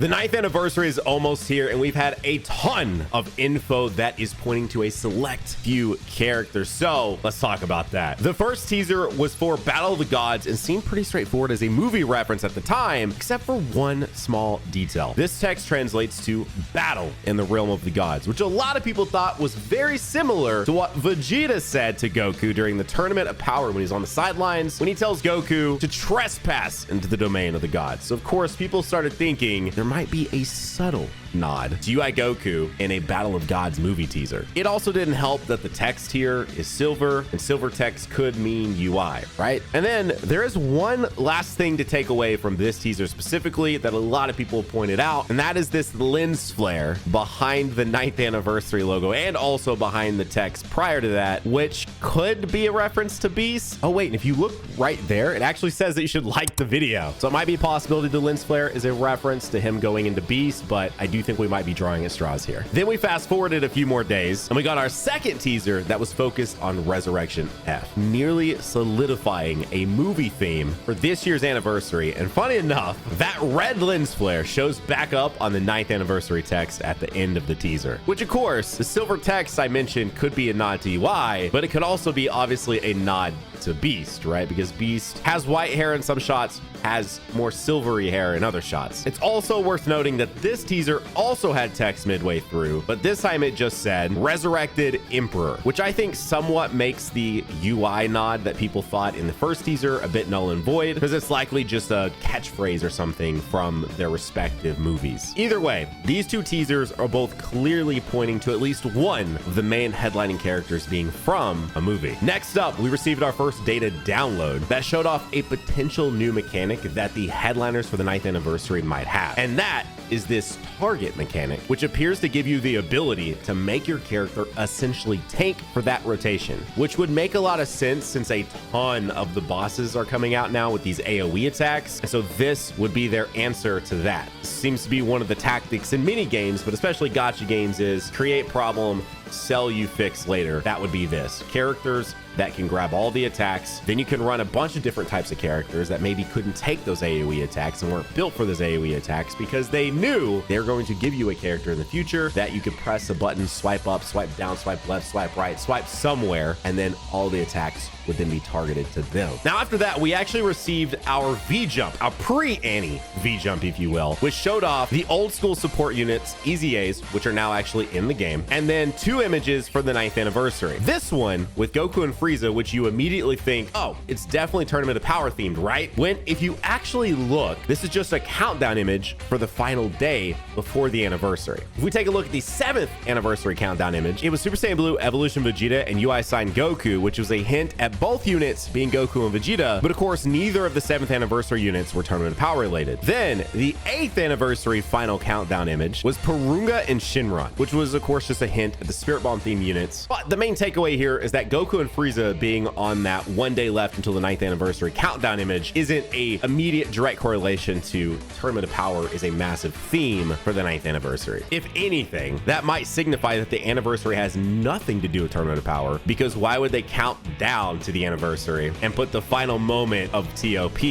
The 9th anniversary is almost here, and we've had a ton of info that is pointing to a select few characters. So let's talk about that. The first teaser was for Battle of the Gods and seemed pretty straightforward as a movie reference at the time, except for one small detail. This text translates to battle in the realm of the gods, which a lot of people thought was very similar to what Vegeta said to Goku during the Tournament of Power when he's on the sidelines, when he tells Goku to trespass into the domain of the gods. So of course, people started thinking there might be a subtle nod to UI Goku in a Battle of Gods movie teaser. It also didn't help that the text here is silver, and silver text could mean UI, right? And then there is one last thing to take away from this teaser specifically that a lot of people pointed out, and that is this lens flare behind the 9th anniversary logo and also behind the text prior to that, which could be a reference to Beast. Oh wait, and if you look right there, it actually says that you should like the video. So it might be a possibility the lens flare is a reference to him going into Beast, but I do think we might be drawing at straws here. Then we fast forwarded a few more days and we got our second teaser that was focused on Resurrection F, nearly solidifying a movie theme for this year's anniversary. And funny enough, that red lens flare shows back up on the 9th anniversary text at the end of the teaser, which of course, the silver text I mentioned could be a nod to UI, but it could also be obviously a nod to Beast, right? Because Beast has white hair in some shots, has more silvery hair in other shots. It's also worth noting that this teaser also had text midway through, but this time it just said Resurrected Emperor, which I think somewhat makes the UI nod that people thought in the first teaser a bit null and void, because it's likely just a catchphrase or something from their respective movies. Either way, these two teasers are both clearly pointing to at least one of the main headlining characters being from a movie. Next up, we received our first data download that showed off a potential new mechanic that the headliners for the 9th anniversary might have, and that is this target mechanic, which appears to give you the ability to make your character essentially tank for that rotation, which would make a lot of sense since a ton of the bosses are coming out now with these AoE attacks, and so this would be their answer to that. Seems to be one of the tactics in mini games, but especially gacha games, is create problem, sell you fix later. That would be this. Characters that can grab all the attacks. Then you can run a bunch of different types of characters that maybe couldn't take those AoE attacks and weren't built for those AoE attacks because they knew they're going to give you a character in the future that you could press a button, swipe up, swipe down, swipe left, swipe right, swipe somewhere, and then all the attacks would then be targeted to them. Now, after that, we actually received our V-Jump, our pre-Annie V-Jump, if you will, which showed off the old school support units, EZAs, which are now actually in the game, and then two images for the 9th anniversary. This one with Goku and Frieza, which you immediately think, oh, it's definitely Tournament of Power themed, right? When if you actually look, this is just a countdown image for the final day before the anniversary. If we take a look at the 7th anniversary countdown image, it was Super Saiyan Blue Evolution Vegeta and UI Sign Goku, which was a hint at both units being Goku and Vegeta, but of course, neither of the 7th anniversary units were Tournament of Power related. Then the 8th anniversary final countdown image was Purunga and Shinron, which was of course just a hint at the Spirit Bomb theme units. But the main takeaway here is that Goku and Frieza being on that one day left until the 9th anniversary countdown image isn't a immediate direct correlation to Tournament of Power is a massive theme for the 9th anniversary. If anything, that might signify that the anniversary has nothing to do with Tournament of Power, because why would they count down to the anniversary and put the final moment of TOP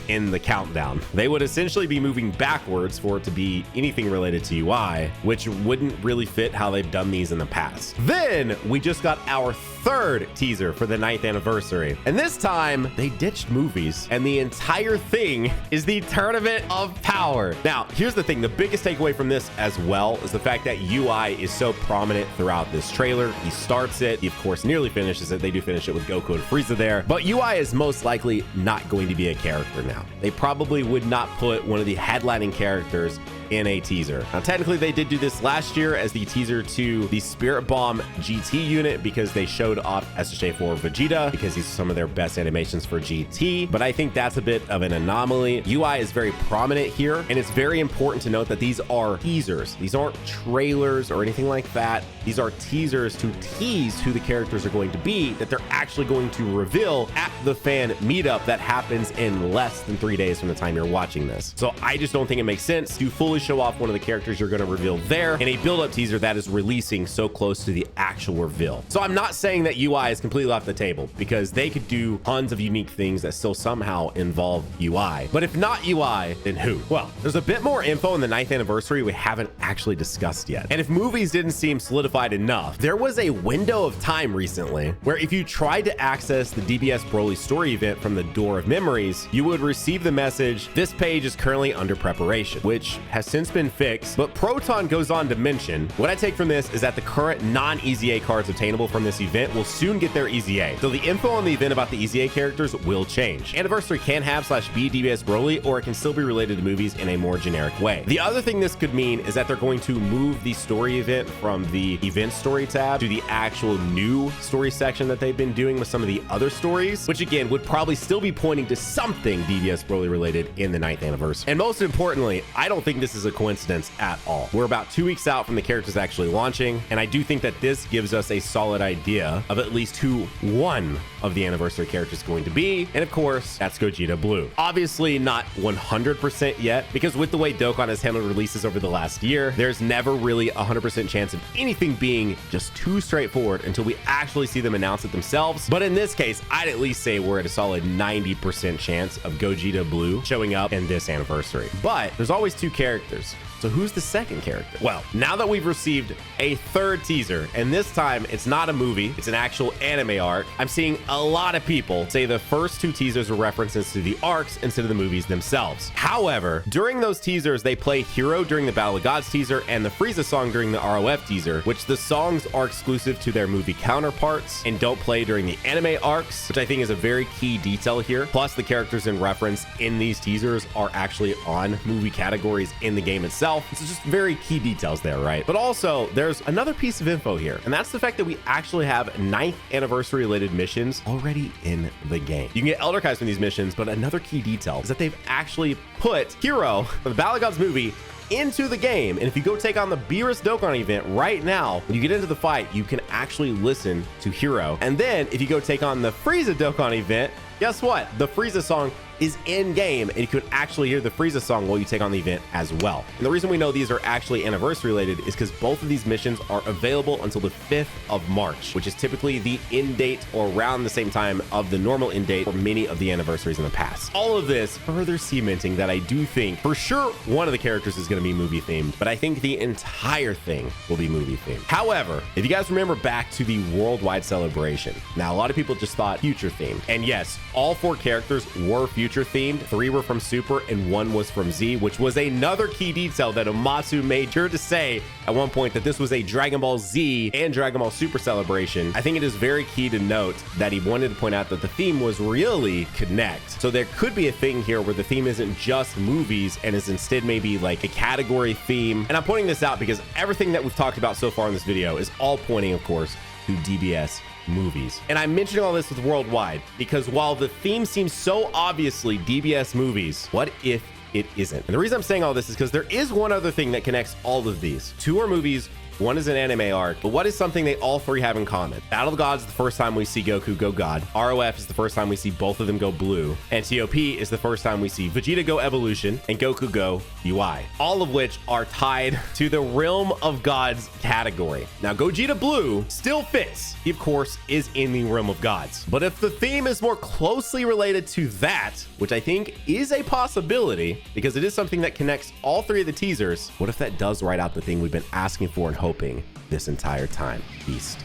in the countdown? They would essentially be moving backwards for it to be anything related to UI, which wouldn't really fit how they've done these in the past. Then we just got our third teaser for the 9th anniversary, and this time they ditched movies and the entire thing is the Tournament of Power. Now, here's the thing. The biggest takeaway from this as well is the fact that UI is so prominent throughout this trailer. He starts it, he of course nearly finishes it. They do finish it with Goku and Frieza there, but UI is most likely not going to be a character now. They probably would not put one of the headlining characters in a teaser. Now, technically they did do this last year as the teaser to the Spirit Bomb GT unit because they showed off SSJ for Vegeta because these are some of their best animations for GT, but I think that's a bit of an anomaly. UI is very prominent here, and it's very important to note that these are teasers. These aren't trailers or anything like that. These are teasers to tease who the characters are going to be that they're actually going to reveal at the fan meetup that happens in less than 3 days from the time you're watching this. So I just don't think it makes sense to foolish show off one of the characters you're going to reveal there in a build-up teaser that is releasing so close to the actual reveal. So I'm not saying that UI is completely off the table, because they could do tons of unique things that still somehow involve UI. But if not UI, then who? Well, there's a bit more info in the 9th anniversary we haven't actually discussed yet. And if movies didn't seem solidified enough, there was a window of time recently where if you tried to access the DBS Broly story event from the Door of Memories, you would receive the message, "This page is currently under preparation," which has since been fixed. But Proton goes on to mention, what I take from this is that the current non-EZA cards obtainable from this event will soon get their EZA. So the info on the event about the EZA characters will change. Anniversary can have /be DBS Broly, or it can still be related to movies in a more generic way. The other thing this could mean is that they're going to move the story event from the event story tab to the actual new story section that they've been doing with some of the other stories, which again would probably still be pointing to something DBS Broly related in the 9th anniversary. And most importantly, I don't think this is a coincidence at all. We're about 2 weeks out from the characters actually launching, and I do think that this gives us a solid idea of at least who one of the anniversary characters is going to be, and of course, that's Gogeta Blue. Obviously not 100% yet, because with the way Dokkan has handled releases over the last year, there's never really a 100% chance of anything being just too straightforward until we actually see them announce it themselves. But in this case, I'd at least say we're at a solid 90% chance of Gogeta Blue showing up in this anniversary. But there's always 2 characters. So who's the second character? Well, now that we've received a 3rd teaser, and this time it's not a movie, it's an actual anime arc, I'm seeing a lot of people say the first 2 teasers were references to the arcs instead of the movies themselves. However, during those teasers, they play Hero during the Battle of Gods teaser and the Frieza song during the ROF teaser, which the songs are exclusive to their movie counterparts and don't play during the anime arcs, which I think is a very key detail here. Plus, the characters in reference in these teasers are actually on movie categories in the game itself. It's just very key details there, right? But also, there's another piece of info here, and that's the fact that we actually have 9th anniversary related missions already in the game. You can get Elder Kais from these missions, but another key detail is that they've actually put Hero from the Battle of Gods movie into the game. And if you go take on the Beerus Dokkan event right now, when you get into the fight, you can actually listen to Hero. And then if you go take on the Frieza Dokkan event, guess what? The Frieza song is in game, and you could actually hear the Frieza song while you take on the event as well. And the reason we know these are actually anniversary related is because both of these missions are available until the 5th of March, which is typically the end date or around the same time of the normal end date for many of the anniversaries in the past. All of this further cementing that I do think for sure one of the characters is going to be movie themed, but I think the entire thing will be movie themed. However, if you guys remember back to the worldwide celebration, now a lot of people just thought future themed, and yes, all 4 characters were future themed. 3 were from Super and 1 was from Z, which was another key detail that Uematsu made sure to say at one point, that this was a Dragon Ball Z and Dragon Ball Super celebration. I think it is very key to note that he wanted to point out that the theme was really Connect. So there could be a thing here where the theme isn't just movies and is instead maybe like a category theme. And I'm pointing this out because everything that we've talked about so far in this video is all pointing, of course, to DBS movies. And I'm mentioning all this with worldwide because while the theme seems so obviously DBS movies, what if it isn't? And the reason I'm saying all this is because there is one other thing that connects all of these. 2 are movies, 1 is an anime arc, but what is something they all 3 have in common? Battle of the Gods is the first time we see Goku go God. ROF is the first time we see both of them go blue. And TOP is the first time we see Vegeta go Evolution and Goku go UI. All of which are tied to the Realm of Gods category. Now, Gogeta Blue still fits. He, of course, is in the Realm of Gods. But if the theme is more closely related to that, which I think is a possibility, because it is something that connects all 3 of the teasers, what if that does write out the thing we've been asking for and hoping this entire time? Beast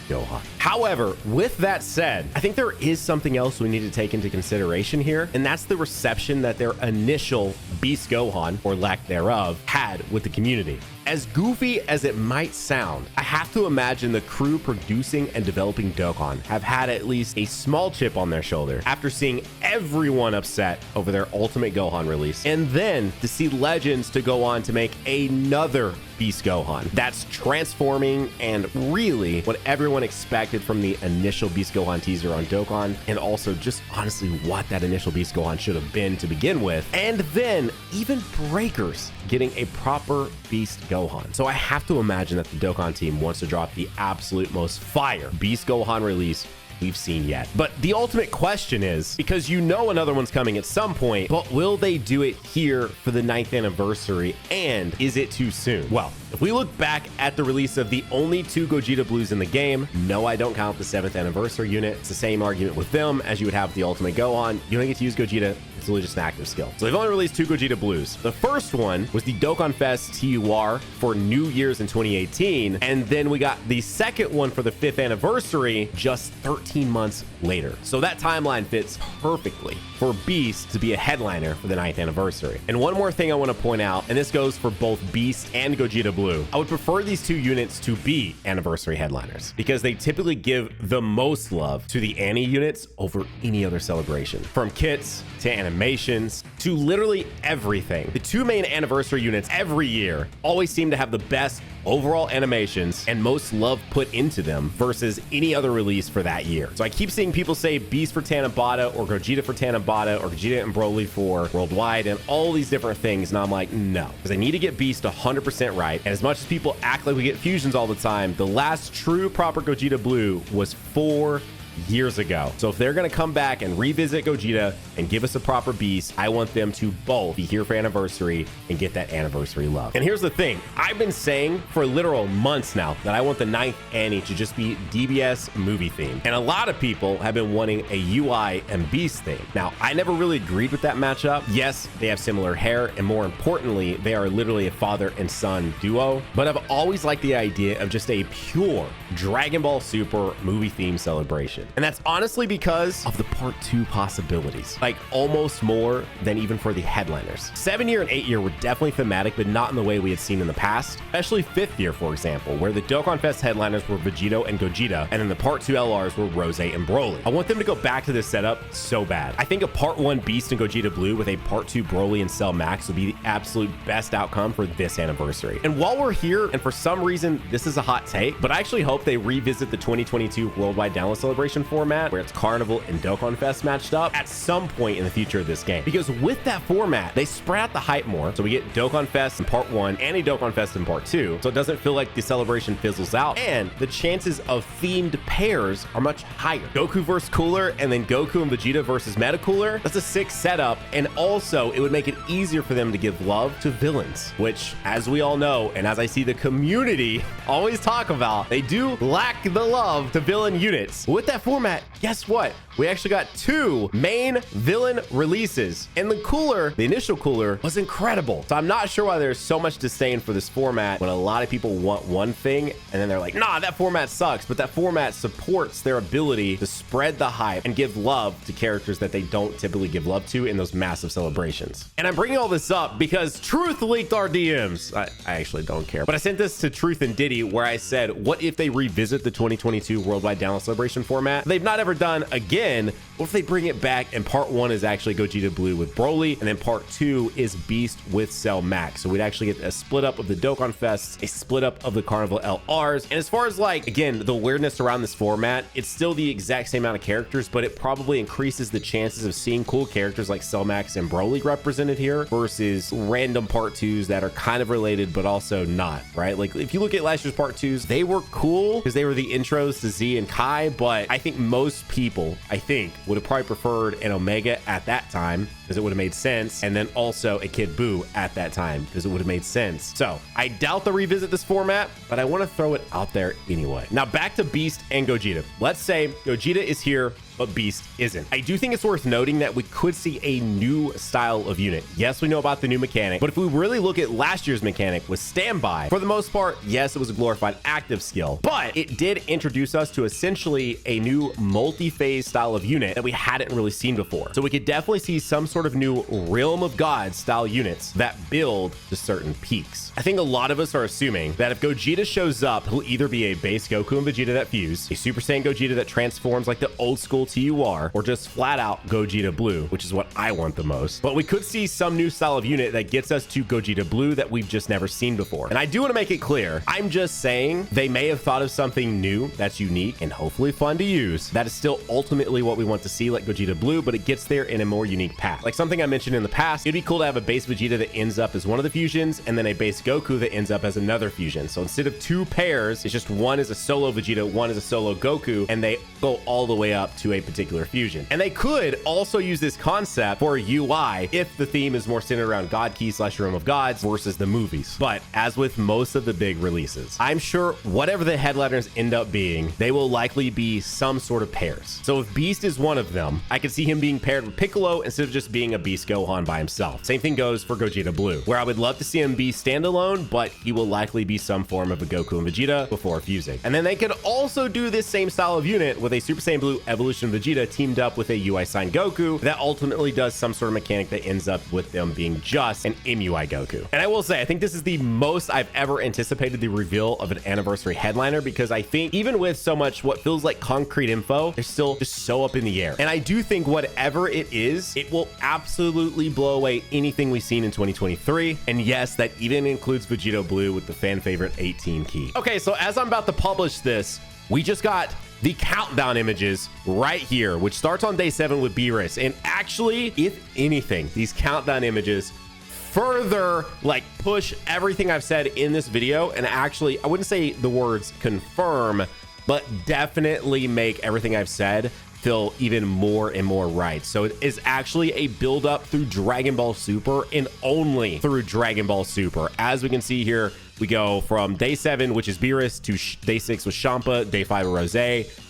Gohan. However, with that said, I think there is something else we need to take into consideration here, and that's the reception that their initial Beast Gohan, or lack thereof, had with the community. As goofy as it might sound, I have to imagine the crew producing and developing Dokkan have had at least a small chip on their shoulder after seeing everyone upset over their Ultimate Gohan release, and then to see Legends to go on to make another Beast Gohan that's transforming and really what everyone expected from the initial Beast Gohan teaser on Dokkan, and also just honestly what that initial Beast Gohan should have been to begin with, and then even Breakers getting a proper Beast Gohan. So I have to imagine that the Dokkan team wants to drop the absolute most fire Beast Gohan release we've seen yet. But the ultimate question is, because you know another one's coming at some point, but will they do it here for the 9th anniversary? And is it too soon? Well, if we look back at the release of the only 2 Gogeta Blues in the game, no, I don't count the 7th anniversary unit. It's the same argument with them as you would have with the Ultimate Gohan. You don't get to use Gogeta. It's really just an active skill. So they've only released 2 Gogeta Blues. The first one was the Dokkan Fest TUR for New Year's in 2018. And then we got the second one for the 5th anniversary just 13 months later. So that timeline fits perfectly for Beast to be a headliner for the 9th anniversary. And one more thing I want to point out, and this goes for both Beast and Gogeta Blue, I would prefer these 2 units to be anniversary headliners because they typically give the most love to the Annie units over any other celebration. From kits to animations to literally everything. The 2 main anniversary units every year always seem to have the best overall animations and most love put into them versus any other release for that year. So I keep seeing people say Beast for Tanabata or Gogeta for Tanabata or Gogeta and Broly for Worldwide and all these different things. And I'm like, no, because I need to get Beast 100% right. And as much as people act like we get fusions all the time, the last true proper Gogeta Blue was 4 years ago. So if they're going to come back and revisit Gogeta and give us a proper Beast, I want them to both be here for anniversary and get that anniversary love. And here's the thing. I've been saying for literal months now that I want the 9th Annie to just be DBS movie theme. And a lot of people have been wanting a UI and Beast theme. Now, I never really agreed with that matchup. Yes, they have similar hair, and more importantly, they are literally a father and son duo. But I've always liked the idea of just a pure Dragon Ball Super movie theme celebration. And that's honestly because of the part 2 possibilities, like almost more than even for the headliners. 7 year and 8 year were definitely thematic, but not in the way we had seen in the past, especially 5th year, for example, where the Dokkan Fest headliners were Vegito and Gogeta, and then the part 2 LRs were Rose and Broly. I want them to go back to this setup so bad. I think a part 1 Beast and Gogeta Blue with a part 2 Broly and Cell Max would be the absolute best outcome for this anniversary. And while we're here, and for some reason, this is a hot take, but I actually hope they revisit the 2022 Worldwide Download Celebration format where it's Carnival and Dokkan Fest matched up at some point in the future of this game. Because with that format, they spread out the hype more. So we get Dokkan Fest in part 1 and a Dokkan Fest in part 2. So it doesn't feel like the celebration fizzles out. And the chances of themed pairs are much higher. Goku versus Cooler and then Goku and Vegeta versus Meta Cooler. That's a sick setup. And also it would make it easier for them to give love to villains, which as we all know, and as I see the community always talk about, they do lack the love to villain units. With that format, guess what? We actually got 2 main villain releases, and the Cooler, the initial Cooler, was incredible. So I'm not sure why there's so much disdain for this format when a lot of people want one thing and then they're like, nah, that format sucks. But that format supports their ability to spread the hype and give love to characters that they don't typically give love to in those massive celebrations. And I'm bringing all this up because Truth leaked our DMs. I actually don't care, but I sent this to Truth and Diddy where I said, what if they revisit the 2022 Worldwide Download Celebration format they've not ever done again? What if they bring it back and part 1 is actually Gogeta Blue with Broly and then part 2 is Beast with Cell Max? So we'd actually get a split up of the Dokkan Fests, a split up of the Carnival LRs. And as far as like, again, the weirdness around this format, it's still the exact same amount of characters, but it probably increases the chances of seeing cool characters like Cell Max and Broly represented here versus random part 2s that are kind of related, but also not, right? Like if you look at last year's part 2s, they were cool because they were the intros to Z and Kai, but I think most people, would have probably preferred an Omega at that time because it would have made sense, and then also a Kid Buu at that time because it would have made sense. So I doubt they'll revisit this format, but I want to throw it out there anyway. Now back to Beast and Gogeta. Let's say Gogeta is here, but Beast isn't. I do think it's worth noting that we could see a new style of unit. Yes, we know about the new mechanic, but if we really look at last year's mechanic with Standby, for the most part, yes, it was a glorified active skill, but it did introduce us to essentially a new multi-phase style of unit that we hadn't really seen before. So we could definitely see some sort of new Realm of God style units that build to certain peaks. I think a lot of us are assuming that if Gogeta shows up, he'll either be a base Goku and Vegeta that fuse, a Super Saiyan Gogeta that transforms like the old school TUR, or just flat out Gogeta Blue, which is what I want the most. But we could see some new style of unit that gets us to Gogeta Blue that we've just never seen before. And I do want to make it clear, I'm just saying they may have thought of something new that's unique and hopefully fun to use. That is still ultimately what we want to see, like Gogeta Blue, but it gets there in a more unique path. Like Like something I mentioned in the past, it'd be cool to have a base Vegeta that ends up as one of the fusions and then a base Goku that ends up as another fusion. So instead of 2 pairs, it's just one is a solo Vegeta, one is a solo Goku, and they go all the way up to a particular fusion. And they could also use this concept for UI if the theme is more centered around God Key / Realm of Gods versus the movies. But as with most of the big releases, I'm sure whatever the headliners end up being, they will likely be some sort of pairs. So if Beast is one of them, I could see him being paired with Piccolo instead of just being a Beast Gohan by himself. Same thing goes for Gogeta Blue, where I would love to see him be standalone, but he will likely be some form of a Goku and Vegeta before fusing. And then they could also do this same style of unit with a Super Saiyan Blue Evolution Vegeta teamed up with a UI Sign Goku that ultimately does some sort of mechanic that ends up with them being just an MUI Goku. And I will say, I think this is the most I've ever anticipated the reveal of an anniversary headliner, because I think even with so much what feels like concrete info, they're still just so up in the air. And I do think whatever it is, it will absolutely blow away anything we've seen in 2023. And yes, that even includes Vegeta Blue with the fan favorite 18 key. Okay, so as I'm about to publish this, we just got the countdown images right here, which starts on day 7 with Beerus. And actually, if anything, these countdown images further like push everything I've said in this video, and actually, I wouldn't say the words confirm, but definitely make everything I've said feel even more and more right. So it is actually a build up through Dragon Ball Super and only through Dragon Ball Super. As we can see here, we go from day 7, which is Beerus, to day 6 with Champa, day 5 with Rose,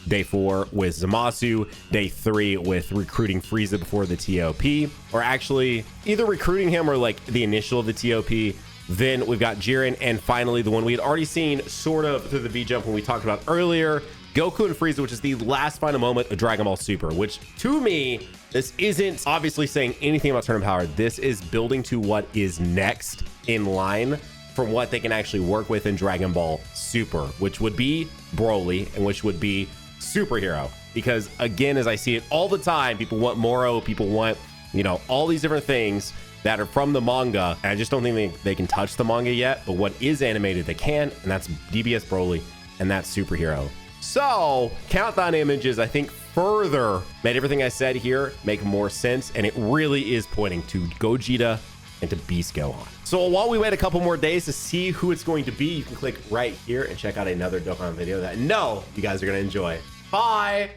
day 4 with Zamasu, day 3 with recruiting Frieza before the TOP, or actually either recruiting him or like the initial of the TOP. Then we've got Jiren, and finally the one we had already seen sort of through the V-Jump when we talked about earlier, Goku and Frieza, which is the last final moment of Dragon Ball Super, which to me, this isn't obviously saying anything about Tournament Power. This is building to what is next in line from what they can actually work with in Dragon Ball Super, which would be Broly and which would be Superhero. Because again, as I see it all the time, people want Moro, people want, you know, all these different things that are from the manga. And I just don't think they can touch the manga yet, but what is animated, they can, and that's DBS Broly, and that's Superhero. So countdown images, I think, further made everything I said here make more sense, and it really is pointing to Gogeta and to Beast Gohan. So while we wait a couple more days to see who it's going to be, you can click right here and check out another Dokkan video that I know you guys are going to enjoy. Bye!